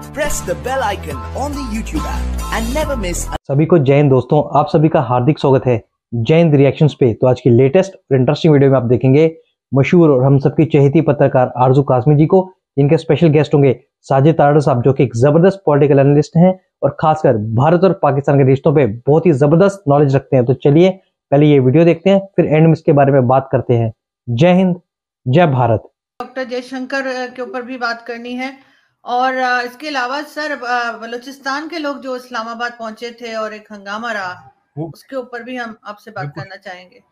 press the bell icon on the YouTube app and never miss. सभी को जय हिंद दोस्तों, आप सभी का हार्दिक स्वागत है जय हिंद रिएक्शंस पे। तो आज की लेटेस्ट और इंटरेस्टिंग वीडियो में आप देखेंगे मशहूर और हम सबकी चहेती पत्रकार आरजू कासमी जी को। इनके स्पेशल गेस्ट होंगे साजिद तारड़ साहब, जो कि एक जबरदस्त पॉलिटिकल एनालिस्ट हैं और खासकर भारत और पाकिस्तान के रिश्तों पे बहुत ही जबरदस्त नॉलेज रखते हैं। तो चलिए पहले ये वीडियो देखते हैं, फिर एंड में इसके बारे में बात करते हैं। जय हिंद, जय भारत। डॉक्टर जयशंकर के ऊपर भी बात करनी है और इसके अलावा सर बलूचिस्तान के लोग जो इस्लामाबाद पहुंचे थे और एक हंगामा रहा, उसके ऊपर भी हम आपसे बात करना चाहेंगे।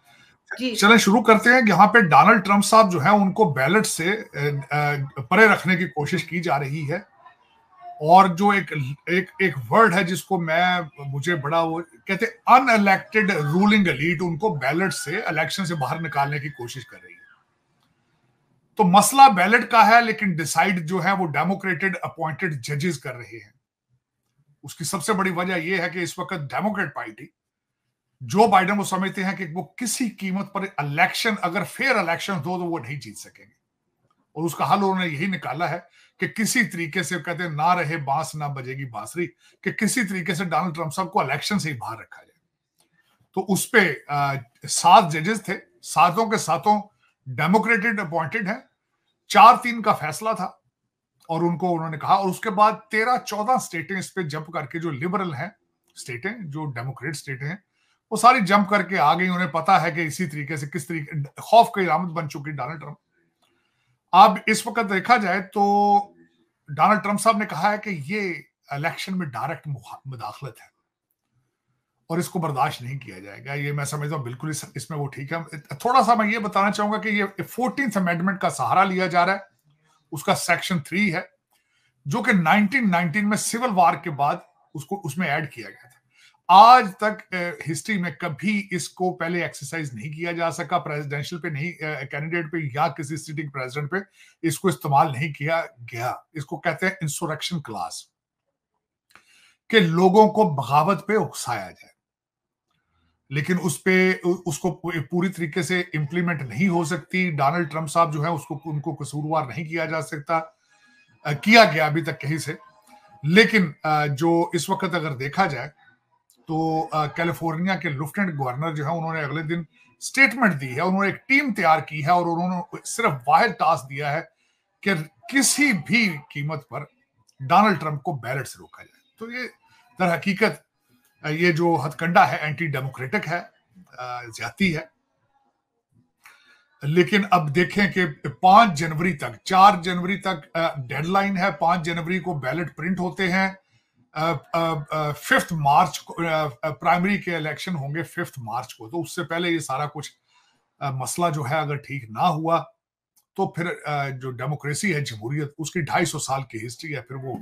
जी चलें शुरू करते हैं। यहाँ पे डोनाल्ड ट्रंप साहब जो है उनको बैलेट से परे रखने की कोशिश की जा रही है और जो एक वर्ड है जिसको मुझे बड़ा वो कहते हैं अनइलेक्टेड रूलिंग एलीट, उनको बैलेट से इलेक्शन से बाहर निकालने की कोशिश कर रही है। तो मसला बैलेट का है, लेकिन डिसाइड जो है वो डेमोक्रेटेड अपॉइंटेड जजेस कर रहे हैं। उसकी सबसे बड़ी वजह यह है कि इस वक्त डेमोक्रेट पार्टी जो बाइडेन वो समझते हैं कि वो किसी कीमत पर इलेक्शन, अगर फेयर इलेक्शन हो तो वो नहीं जीत सकेंगे, और उसका हल उन्होंने यही निकाला है कि किसी तरीके से, कहते हैं ना रहे बांस ना बजेगी बांसुरी, कि किसी तरीके से डोनाल्ड ट्रंप साहब को इलेक्शन से ही बाहर रखा जाए। तो उस पे 7 जजेस थे, सातों के सातों डेमोक्रेटेड अपॉइंटेड है। 4-3 का फैसला था और उनको उन्होंने कहा, और उसके बाद 13-14 स्टेटें इस पे जंप करके, जो लिबरल हैं स्टेटें, जो डेमोक्रेट स्टेटें हैं, वो सारी जंप करके आ गई। उन्हें पता है कि इसी तरीके से किस तरीके खौफ की इलामत बन चुकी डोनाल्ड ट्रंप। अब इस वक्त देखा जाए तो डोनाल्ड ट्रंप साहब ने कहा है कि ये इलेक्शन में डायरेक्ट मुदाखलत है और इसको बर्दाश्त नहीं किया जाएगा। ये मैं समझता हूँ बिल्कुल इसमें वो ठीक है। थोड़ा सा मैं ये बताना चाहूंगा कि ये 14th अमेंडमेंट का सहारा लिया जा रहा है। उसका सेक्शन 3 है जो कि 1919 में सिविल वॉर के बाद उसमें ऐड किया गया था। आज तक हिस्ट्री में कभी इसको पहले एक्सरसाइज नहीं किया जा सका, प्रेसिडेंशियल पे नहीं, कैंडिडेट पे या किसी सिटिंग प्रेसिडेंट पे इसको इस्तेमाल नहीं किया गया। इसको कहते हैं इंसुरेक्शन क्लास, कि लोगों को बगावत पे उकसाया जाए, लेकिन उसको पूरी तरीके से इंप्लीमेंट नहीं हो सकती। डोनाल्ड ट्रंप साहब जो है उनको कसूरवार नहीं किया जा सकता, किया गया अभी तक कहीं से। लेकिन जो इस वक्त अगर देखा जाए तो कैलिफोर्निया के लेफ्टिनेंट गवर्नर जो है, उन्होंने अगले दिन स्टेटमेंट दी है। उन्होंने एक टीम तैयार की है और उन्होंने सिर्फ वाहिद टास्क दिया है कि किसी भी कीमत पर डोनाल्ड ट्रंप को बैलेट से रोका जाए। तो ये दर हकीकत ये जो हथकंडा है एंटी डेमोक्रेटिक है, ज्यादती है। लेकिन अब देखें कि 5 जनवरी तक, 4 जनवरी तक डेडलाइन है। 5 जनवरी को बैलेट प्रिंट होते हैं। 5 मार्च को प्राइमरी के इलेक्शन होंगे, 5 मार्च को। तो उससे पहले ये सारा कुछ मसला जो है अगर ठीक ना हुआ तो फिर जो डेमोक्रेसी है, जमहूरियत, उसकी 250 साल की हिस्ट्री है, फिर वो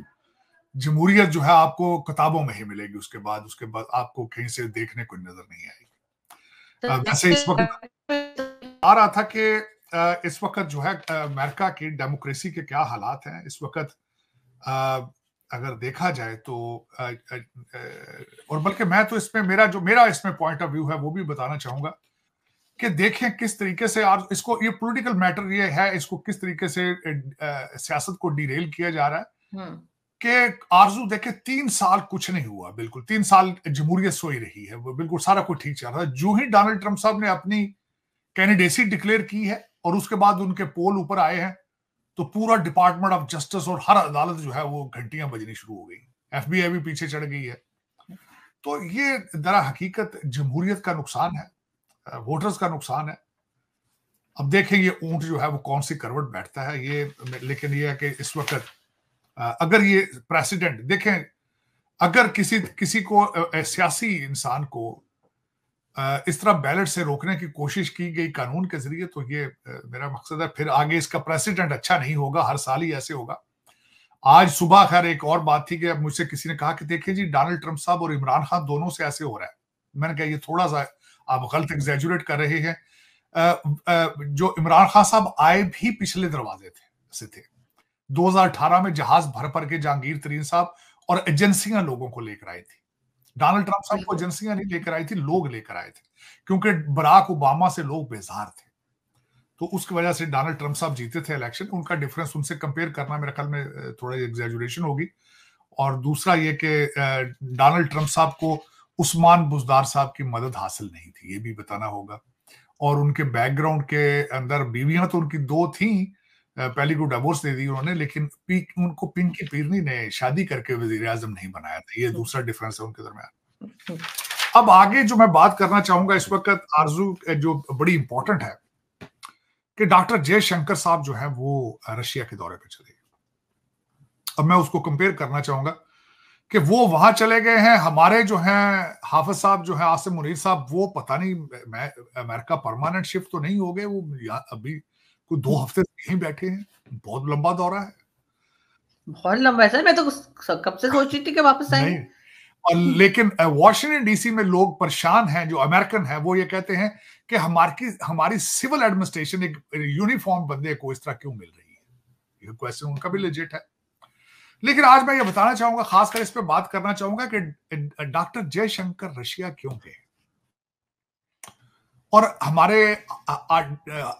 जमहूरियत जो है आपको किताबों में ही मिलेगी। उसके बाद आपको कहीं से देखने को नजर नहीं आएगी। वैसे इस वक्त आ रहा था कि इस वक्त जो है अमेरिका की डेमोक्रेसी के क्या हालात हैं इस वक्त, अगर देखा जाए तो और बल्कि मैं तो इसमें मेरा इसमें पॉइंट ऑफ व्यू है वो भी बताना चाहूंगा कि देखें किस तरीके से इसको, ये पॉलिटिकल मैटर ये है, इसको किस तरीके से सियासत को डिरेल किया जा रहा है। कि आरजू देखे 3 साल कुछ नहीं हुआ, बिल्कुल 3 साल जमहूरियत सोई रही है, बिल्कुल सारा कुछ ठीक चल रहा है। जो ही डोनाल्ड ट्रंप साहब ने अपनी कैंडिडेसी डिक्लेयर की है और उसके बाद उनके पोल ऊपर आए हैं, तो पूरा डिपार्टमेंट ऑफ जस्टिस और हर अदालत जो है वो घंटियां बजनी शुरू हो गई। FBI भी पीछे चढ़ गई है। तो ये दरा हकीकत जमहूरियत का नुकसान है, वोटर्स का नुकसान है। अब देखें ये ऊंट जो है वो कौन सी करवट बैठता है ये। लेकिन ये है कि इस वक्त अगर ये प्रेसिडेंट देखें, अगर किसी को सियासी इंसान को इस तरह बैलेट से रोकने की कोशिश की गई कानून के जरिए, तो ये मेरा मकसद है फिर आगे इसका प्रेसिडेंट अच्छा नहीं होगा, हर साल ही ऐसे होगा। आज सुबह खैर एक और बात थी कि मुझसे किसी ने कहा कि देखिए जी, डोनाल्ड ट्रंप साहब और इमरान खान दोनों से ऐसे हो रहा है। मैंने कहा ये थोड़ा सा आप गलत एग्जैजुरेट कर रहे हैं। जो इमरान खान साहब आए भी पिछले दरवाजे से थे। 2018 में जहाज भर के जहांगीर तरीन साहब और एजेंसियां लोगों को लेकर आई थी। डोनाल्ड ट्रंप साहब को एजेंसियां नहीं लेकर आई थी, लोग लेकर आए थे, क्योंकि बराक ओबामा से लोग बेजार थे। तो उसकी वजह से डोनाल्ड ट्रंप साहब जीते थे इलेक्शन। उनका डिफरेंस उनसे कंपेयर करना मेरे ख्याल में थोड़ा एग्जैजुरेशन होगी। और दूसरा ये कि डोनाल्ड ट्रंप साहब को उस्मान बुज़दार साहब की मदद हासिल नहीं थी, ये भी बताना होगा। और उनके बैकग्राउंड के अंदर बीवियां तो उनकी 2 थी, पहली को डिवोर्स दे दी उन्होंने, लेकिन उनको पिंकी पीरनी ने शादी करके वजीर आजम नहीं बनाया था। ये दूसरा डिफरेंस है उनके दरमियान। अब आगे जो मैं बात करना चाहूंगा इस वक्त आरजू, जो बड़ी इंपॉर्टेंट है कि डॉक्टर जयशंकर साहब जो है वो रशिया के दौरे पे चले गए। अब मैं उसको कंपेयर करना चाहूंगा कि वो वहां चले गए हैं, हमारे जो हैं हाफिज साहब जो है आसिम मुनीर साहब, वो पता नहीं अमेरिका परमानेंट शिफ्ट तो नहीं हो गए, वो अभी कोई 2 हफ्ते यहीं बैठे हैं। बहुत लंबा दौरा है, बहुत लंबा है सर। मैं तो कब से सोच रही थी कि वापस आएंगे। और लेकिन वॉशिंगटन डीसी में लोग परेशान हैं, जो अमेरिकन है वो ये कहते हैं कि हमारी सिविल एडमिनिस्ट्रेशन एक यूनिफॉर्म बंदे को इस तरह क्यों मिल रही है। ये क्वेश्चन उनका भी लेजिट है। लेकिन आज मैं ये बताना चाहूंगा, खासकर इस पे बात करना चाहूंगा कि डॉक्टर जयशंकर रशिया क्यों गए और हमारे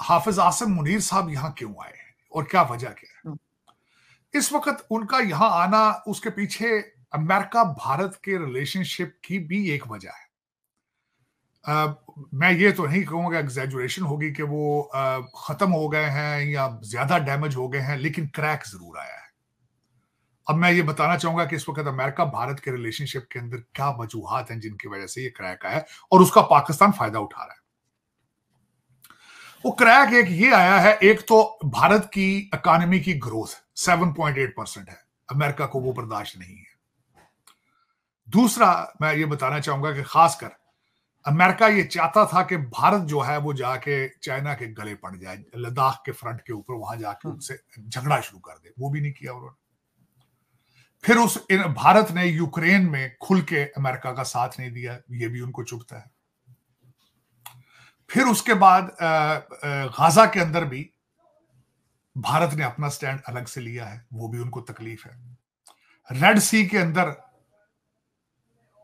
हाफिज आसिम मुनीर साहब यहां क्यों आए और क्या वजह क्या है। इस वक्त उनका यहां आना, उसके पीछे अमेरिका भारत के रिलेशनशिप की भी एक वजह है। मैं ये तो नहीं कहूंगा एग्जैजुरेशन होगी कि वो खत्म हो गए हैं या ज्यादा डैमेज हो गए हैं, लेकिन क्रैक जरूर आया है। अब मैं ये बताना चाहूंगा कि इस वक्त अमेरिका भारत के रिलेशनशिप के अंदर क्या वजूहात हैं जिनकी वजह से ये क्रैक आया और उसका पाकिस्तान फायदा उठा रहा है। वो क्रैक एक ये आया है, एक तो भारत की इकोनॉमी की ग्रोथ 7.8% है, अमेरिका को वो बर्दाश्त नहीं है। दूसरा मैं ये बताना चाहूंगा कि खासकर अमेरिका ये चाहता था कि भारत जो है वो जाके चाइना के गले पड़ जाए, लद्दाख के फ्रंट के ऊपर वहां जाके उनसे झगड़ा शुरू कर दे, वो भी नहीं किया उन्होंने। फिर भारत ने यूक्रेन में खुल के अमेरिका का साथ नहीं दिया, ये भी उनको चुभता है। फिर उसके बाद गाजा के अंदर भी भारत ने अपना स्टैंड अलग से लिया है, वो भी उनको तकलीफ है। रेड सी के अंदर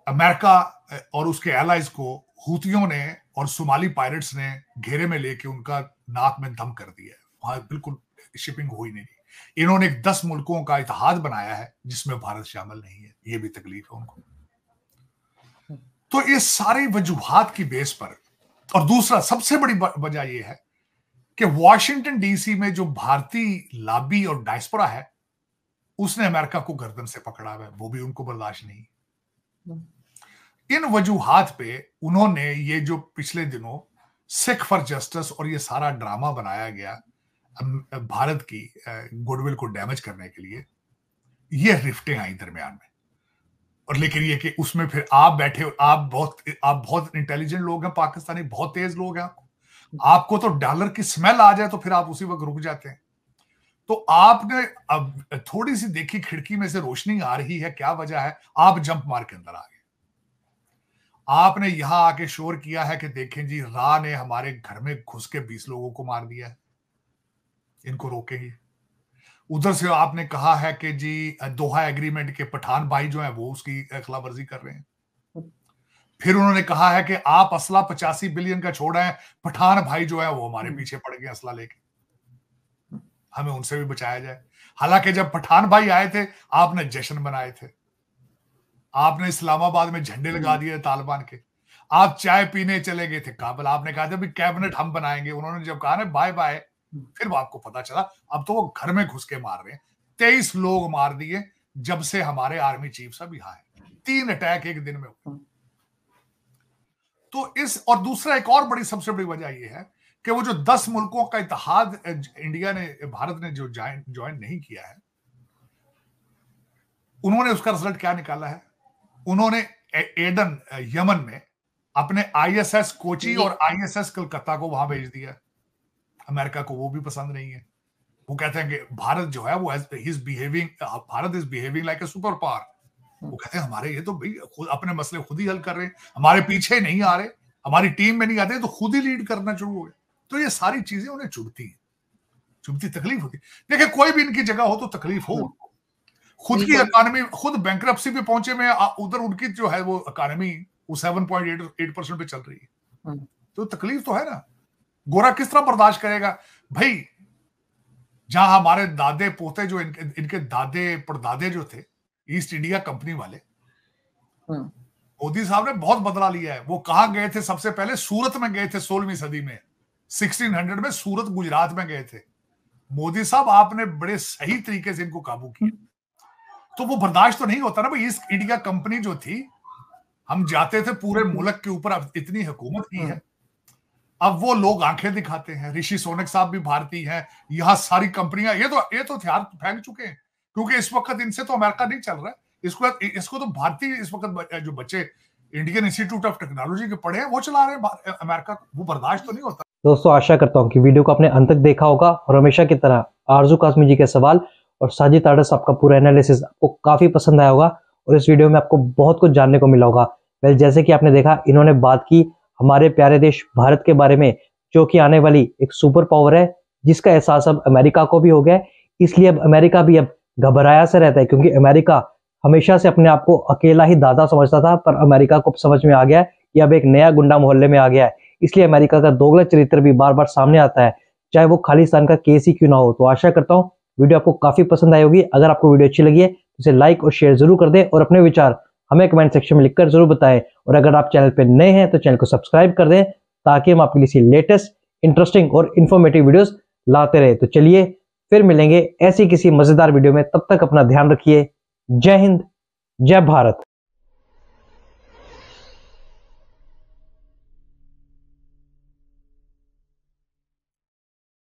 अमेरिका और उसके एलाइज को हूतियों ने और सोमाली पायरेट्स ने घेरे में लेके उनका नाक में दम कर दिया है, वहां बिल्कुल शिपिंग हो ही नहीं। इन्होंने 10 मुल्कों का इत्तेहाद बनाया है जिसमें भारत शामिल नहीं है, ये भी तकलीफ है उनको। तो ये सारी वजूहात की बेस पर, और दूसरा सबसे बड़ी वजह यह है कि वॉशिंगटन डीसी में जो भारतीय लॉबी और डायस्पोरा है उसने अमेरिका को गर्दन से पकड़ा है, वो भी उनको बर्दाश्त नहीं। इन वजूहात पे उन्होंने ये जो पिछले दिनों सिख फॉर जस्टिस और ये सारा ड्रामा बनाया गया भारत की गुडविल को डैमेज करने के लिए, ये रिफ्टें आई दरमियान में। और लेकिन ये कि उसमें फिर आप बैठे, आप बहुत इंटेलिजेंट लोग हैं, पाकिस्तानी बहुत तेज लोग हैं, आपको तो डॉलर की स्मेल आ जाए तो फिर आप उसी वक्त रुक जाते हैं। तो आपने अब थोड़ी सी देखी खिड़की में से रोशनी आ रही है, क्या वजह है, आप जंप मार के अंदर आ गए। आपने यहां आके शोर किया है कि देखें जी, रा ने हमारे घर में घुस के 20 लोगों को मार दिया है, इनको रोकेंगे। उधर से आपने कहा है कि जी दोहा एग्रीमेंट के पठान भाई जो है वो उसकी खिलाफवर्जी कर रहे हैं। फिर उन्होंने कहा है कि आप असला 85 बिलियन का छोड़ा है, पठान भाई जो है वो हमारे पीछे पड़ गए असला लेके, हमें उनसे भी बचाया जाए। हालांकि जब पठान भाई आए थे आपने जश्न मनाए थे, आपने इस्लामाबाद में झंडे लगा दिए तालिबान के, आप चाय पीने चले गए थे काबुल, आपने कहा था भी कैबिनेट हम बनाएंगे, उन्होंने जब कहा ना बाय बाय, फिर आपको पता चला अब तो वो घर में घुस के मार रहे हैं। 23 लोग मार दिए जब से हमारे आर्मी चीफ साहब यहाँ है, 3 अटैक एक दिन में हुए। तो इस, और दूसरा एक और बड़ी सबसे बड़ी वजह यह है कि वो जो 10 मुल्कों का इत्तेहाद इंडिया ने, भारत ने जो ज्वाइन नहीं किया है, उन्होंने उसका रिजल्ट क्या निकाला है, उन्होंने एडन यमन में अपने ISS कोची और ISS कलकत्ता को वहां भेज दिया। अमेरिका को वो भी पसंद नहीं है, वो कहते हैं कि भारत जो है वो Bharat is behaving like a super power. वो कहते हैं हमारे ये तो भाई खुद अपने मसले खुद ही हल कर रहे हैं, हमारे पीछे नहीं आ रहे, हमारी टीम में नहीं आते, तो खुद ही लीड करना शुरू हो गए। तो ये सारी चीजें उन्हें चुभती तकलीफ होती। देखिए कोई भी इनकी जगह हो तो तकलीफ हो, खुद की इकोनॉमी, खुद बैंकरप्सी पे पहुंचे में, उधर उनकी जो है वो इकोनॉमी वो 7.8% पे चल रही है, तो तकलीफ तो है ना। गोरा किस तरह बर्दाश्त करेगा भाई? जहां हमारे दादे पोते जो इनके दादे परदादे जो थे ईस्ट इंडिया कंपनी वाले, मोदी साहब ने बहुत बदला लिया है। वो कहां गए थे? सबसे पहले सूरत में गए थे 16वीं सदी में, 1600 में सूरत गुजरात में गए थे। मोदी साहब आपने बड़े सही तरीके से इनको काबू किया। तो वो बर्दाश्त तो नहीं होता ना भाई। ईस्ट इंडिया कंपनी जो थी, हम जाते थे पूरे मुल्क के ऊपर, अब इतनी हुकूमत की है, अब वो लोग आंखें दिखाते हैं। ऋषि सोनक साहब भी भारतीय हैं, यहाँ सारी कंपनियां ये तो हथियार फेंक चुके हैं, क्योंकि इस वक्त इनसे तो अमेरिका नहीं चल रहा है। इसको तो भारतीय इस वक्त जो बच्चे इंडियन इंस्टीट्यूट ऑफ टेक्नोलॉजी के पढ़े हैं वो चला रहे हैं अमेरिका को। वो बर्दाश्त तो नहीं होता। दोस्तों आशा करता हूँ कि वीडियो को आपने अंत तक देखा होगा और हमेशा की तरह आरजू कासमी जी के सवाल और साजिद आडस आपका पूरा एनालिसिस आपको काफी पसंद आया होगा और इस वीडियो में आपको बहुत कुछ जानने को मिला होगा। वेल, जैसे कि आपने देखा, इन्होंने बात की हमारे प्यारे देश भारत के बारे में, जो कि आने वाली एक सुपर पावर है, जिसका एहसास अब अमेरिका को भी हो गया है। इसलिए अब अमेरिका भी अब घबराया से रहता है, क्योंकि अमेरिका हमेशा से अपने आप को अकेला ही दादा समझता था, पर अमेरिका को समझ में आ गया है कि अब एक नया गुंडा मोहल्ले में आ गया है। इसलिए अमेरिका का दोगला चरित्र भी बार बार सामने आता है, चाहे वो खालिस्तान का केस ही क्यों ना हो। तो आशा करता हूँ वीडियो आपको काफी पसंद आई होगी। अगर आपको वीडियो अच्छी लगी है तो इसे लाइक और शेयर जरूर कर दें और अपने विचार हमें कमेंट सेक्शन में लिखकर जरूर बताएं। और अगर आप चैनल पर नए हैं तो चैनल को सब्सक्राइब कर दें, ताकि हम आपके लिए लेटेस्ट, इंटरेस्टिंग और इन्फॉर्मेटिव वीडियोस लाते रहे। तो चलिए फिर मिलेंगे ऐसी किसी मजेदार वीडियो में। तब तक अपना ध्यान रखिए। जय हिंद, जय भारत।